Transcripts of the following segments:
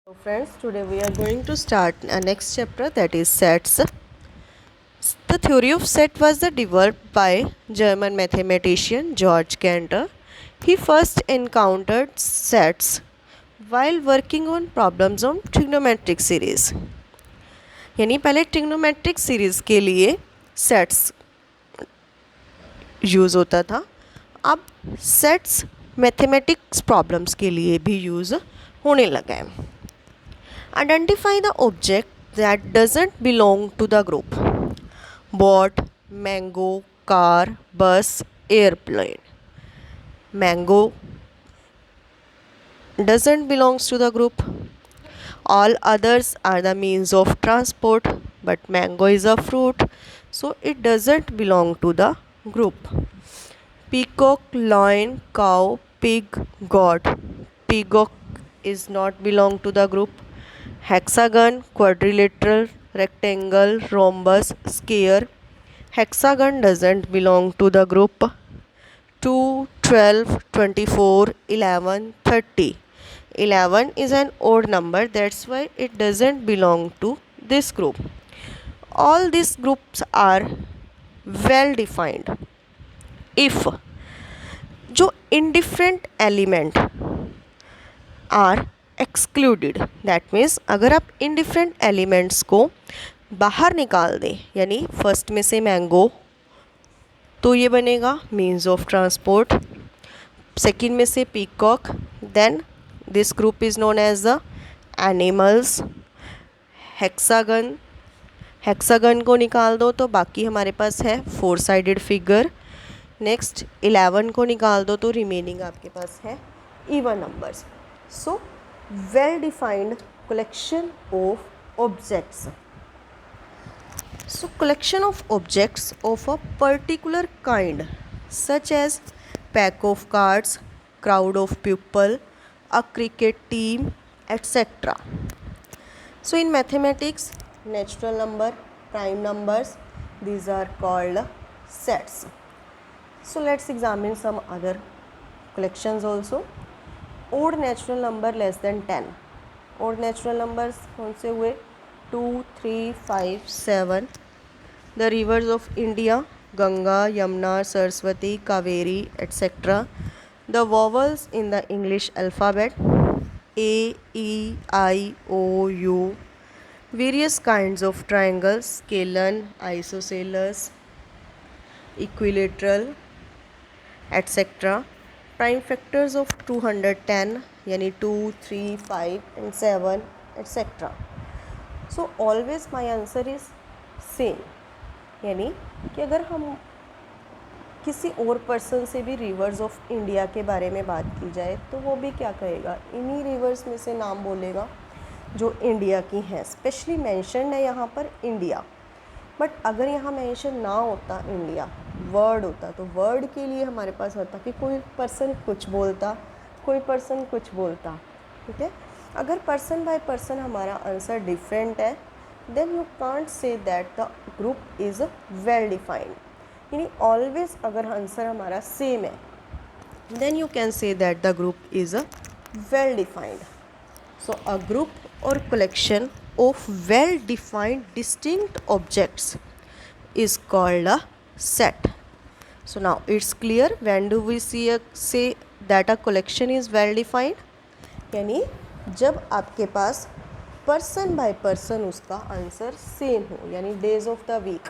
So friends, today we are going to start a next chapter, that is sets. The theory of set was developed by German mathematician George Cantor. He first encountered sets while working on problems on trigonometric series. यानी पहले trigonometric series के लिए sets use होता था, अब sets mathematics problems के लिए भी यूज़ होने लगा है. Identify the object that doesn't belong to the group. Boat, mango, car, bus, airplane. Mango doesn't belongs to the group. All others are the means of transport, but mango is a fruit, so it doesn't belong to the group. Peacock, lion, cow, pig, goat. Peacock is not belong to the group. Hexagon, quadrilateral, rectangle, rhombus, square. Hexagon doesn't belong to the group. 2, 12, 24, 11, 30. 11 is an odd number, that's why it doesn't belong to this group. All these groups are well defined if जो indifferent element are excluded. That means अगर आप indifferent elements को बाहर निकाल दें, यानी first में से मैंगो तो ये बनेगा मीन्स ऑफ ट्रांसपोर्ट, सेकेंड में से peacock, then this group is known as the animals. Hexagon, hexagon को निकाल दो तो बाकी हमारे पास है 4 साइडेड फिगर. नेक्स्ट 11 को निकाल दो तो रिमेनिंग आपके पास है even numbers. So well defined collection of objects. So collection of objects of a particular kind, such as pack of cards, crowd of people, a cricket team, etc. So in mathematics, natural number, prime numbers, these are called sets. So let's examine some other collections also. Odd natural number less than 10. Odd natural numbers कौन से हुए? 2, 3, 5, 7. The rivers of India, Ganga, Yamuna, Saraswati, Kaveri, etc. The vowels in the English alphabet: A, E, I, O, U. Various kinds of triangles: scalene, isosceles, equilateral, etc. Prime factors of 210 यानी 2, 3, 5 and 7 etc. So always my answer is same, यानी कि अगर हम किसी और person से भी reverse of India के बारे में बात की जाए तो वो भी क्या कहेगा, इन्हीं रिवर्स में से नाम बोलेगा जो इंडिया की हैं. स्पेशली मेंशन है यहाँ पर इंडिया, बट अगर यहाँ मेंशन ना होता इंडिया, वर्ड होता, तो वर्ड के लिए हमारे पास होता कि कोई पर्सन कुछ बोलता, कोई पर्सन कुछ बोलता. ठीक है, अगर पर्सन बाय पर्सन हमारा आंसर डिफरेंट है, then you can't say that the group is well defined. यानी ऑलवेज अगर आंसर हमारा सेम है, then you can say that the group is well defined. So a group or collection of well-defined distinct objects is called a set. So now it's clear when do we say that a collection is well-defined. यानी जब आपके पास person by person उसका answer same हो, यानी days of the week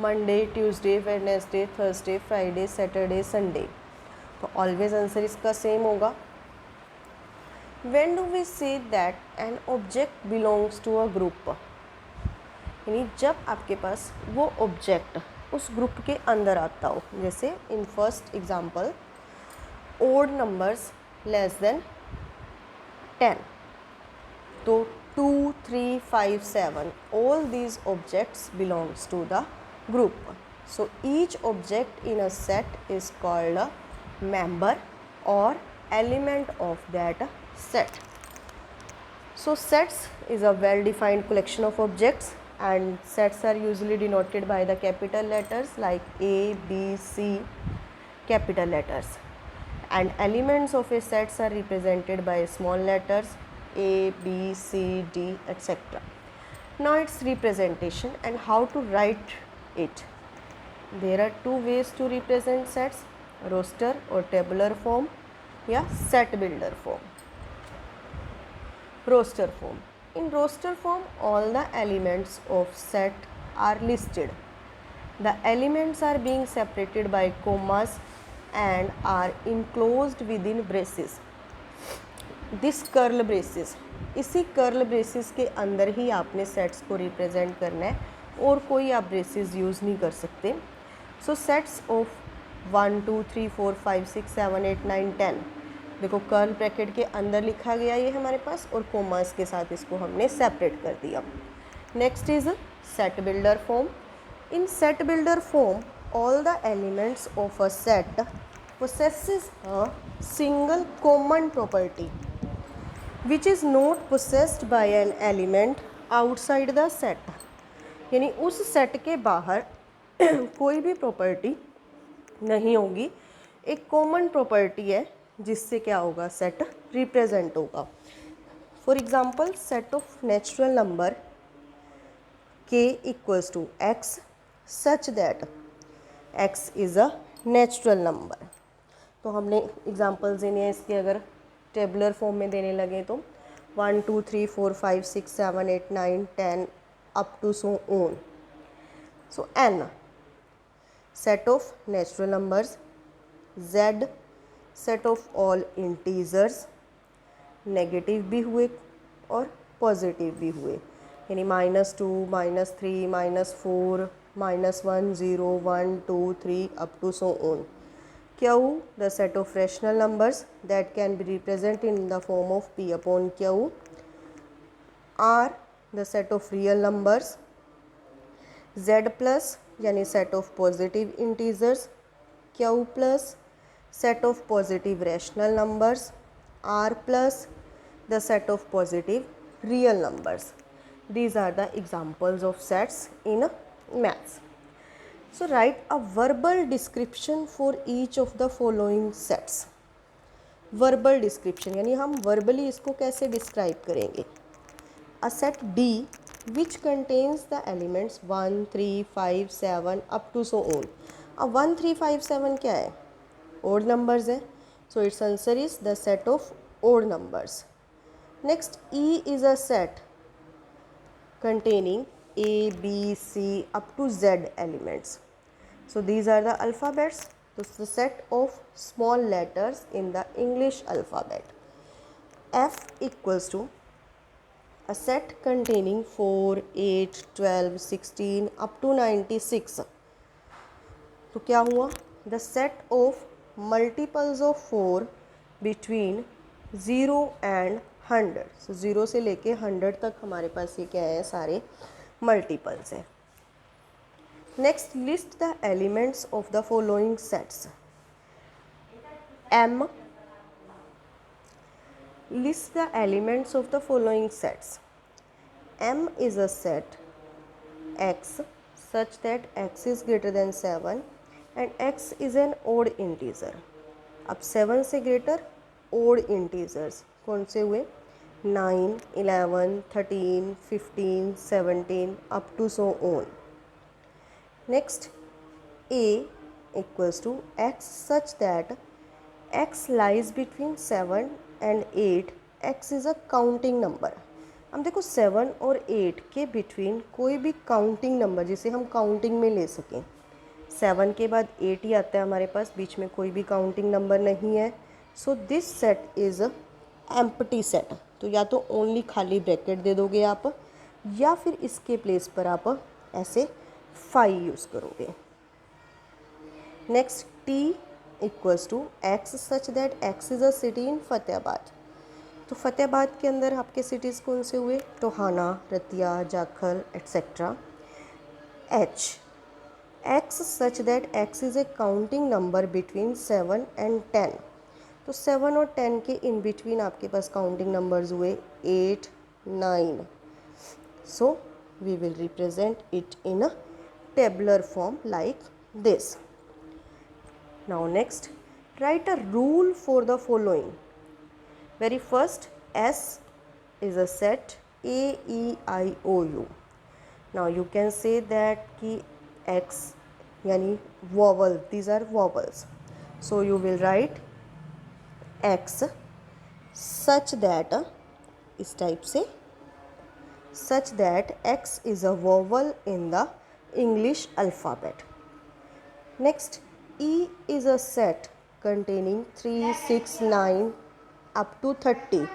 Monday, Tuesday, Wednesday, Thursday, Friday, Saturday, Sunday, तो always answer इसका same होगा. When do we say that an object belongs to a group? यानी जब आपके पास वो ऑब्जेक्ट उस ग्रुप के अंदर आता हो. जैसे in first example, odd numbers less than 10, तो 2, 3, 5, 7, all these objects belongs to the group. So each object in a set is called a member or element of that set. So sets is a well defined collection of objects, and sets are usually denoted by the capital letters like A, B, C, capital letters, and elements of a sets are represented by small letters A, B, C, D, etc. Now its representation and how to write it. There are two ways to represent sets, roster or tabular form या set builder form. Roster form. In roster form, all the elements of set are listed. The elements are being separated by commas and are enclosed within braces. This curl braces, इसी curl braces के अंदर ही आपने sets को represent करना है और कोई आप ब्रेसेस यूज़ नहीं कर सकते. सो सेट्स ऑफ 1 2 3 4 5 6 7 8 9 10, देखो कर्ल ब्रैकेट के अंदर लिखा गया ये हमारे पास और कोमास के साथ इसको हमने सेपरेट कर दिया. Next is set builder form. In set builder form all the elements of a set possesses a single common property which is not possessed by an element outside the set. यानी उस set के बाहर कोई भी property नहीं होगी, एक common property है जिससे क्या होगा, सेट रिप्रेजेंट होगा. For example set of natural number k equals to x such that x is a natural number. तो हमने एग्जांपल्स देने हैं इसके, अगर टेबुलर फॉर्म में देने लगे तो 1 2 3 4 5 6 7 8 9 10 up to so on. So n set of natural numbers, z set of all integers, negative भी हुए और पॉजिटिव भी हुए, यानी -2 -3 -4 -1 0 1 2 3 up to so on. q the set of rational numbers that can be represented in the form of p upon q. r the set of real numbers. z plus यानी set of positive integers. q plus set of positive rational numbers. r plus the set of positive real numbers. These are the examples of sets in maths. So write a verbal description for each of the following sets. Verbal description यानी हम verbally इसको कैसे describe करेंगे. A set D which contains the elements 1 3 5 7 up to so on. अब 1 3 5 7 क्या है, odd numbers है, so its answer is the set of odd numbers. Next E is a set containing A, B, C up to Z elements. So these are the alphabets. This is the set of small letters in the English alphabet. F equals to a set containing 4, 8, 12, 16 up to 96. तो क्या हुआ, the set of multiples of 4 between 0 and 100. So 0 से लेके 100 तक हमारे पास ये क्या है, सारे मल्टीपल्स हैं. Next list the elements of the following sets. M list the elements of the following sets. M is a set x such that x is greater than 7 and x is an odd integer. अब 7 से greater odd integers कौन से हुए, 9 11 13 15 17 up to so on. Next A equals to x such that x lies between 7 and 8. x is a counting number. हम देखो 7 और 8 के between कोई भी काउंटिंग नंबर जिसे हम काउंटिंग में ले सकें. 7 के बाद 8 ही आता है हमारे पास, बीच में कोई भी काउंटिंग नंबर नहीं है. So this set is empty set. तो या तो ओनली खाली ब्रैकेट दे दोगे आप, या फिर इसके प्लेस पर आप ऐसे 5 यूज़ करोगे. Next T equals to x such that x is a city in Fatehabad. तो फतेहाबाद के अंदर आपके सिटीज़ कौन से हुए, Tohana, Ratia, Jakhal etcetera. H x such that x is a counting number between 7 and 10. तो 7 और 10 के इन बिटवीन आपके पास काउंटिंग नंबर्स हुए 8 9. So we will represent it in a tabular form like this. Now next, write a rule for the following. Very first, S is a set A, E, I, O, U. Now you can say that ki X yani vowel, these are vowels. So you will write X such that इस type से such that X is a vowel in the English alphabet. Next, E is a set containing 3, 6, 9 up to 30.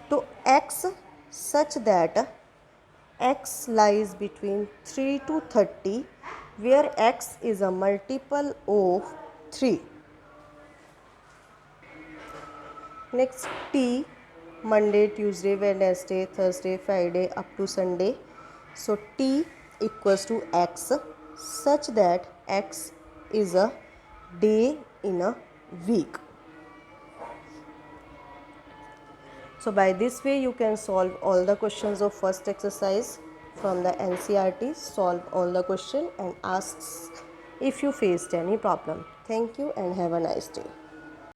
To X such that X lies between 3 to 30 where X is a multiple of 3. Next, T, Monday, Tuesday, Wednesday, Thursday, Friday up to Sunday. So T equals to X such that X is a day in a week. So by this way you can solve all the questions of first exercise from the NCERT, solve all the question and ask if you faced any problem. Thank you and have a nice day.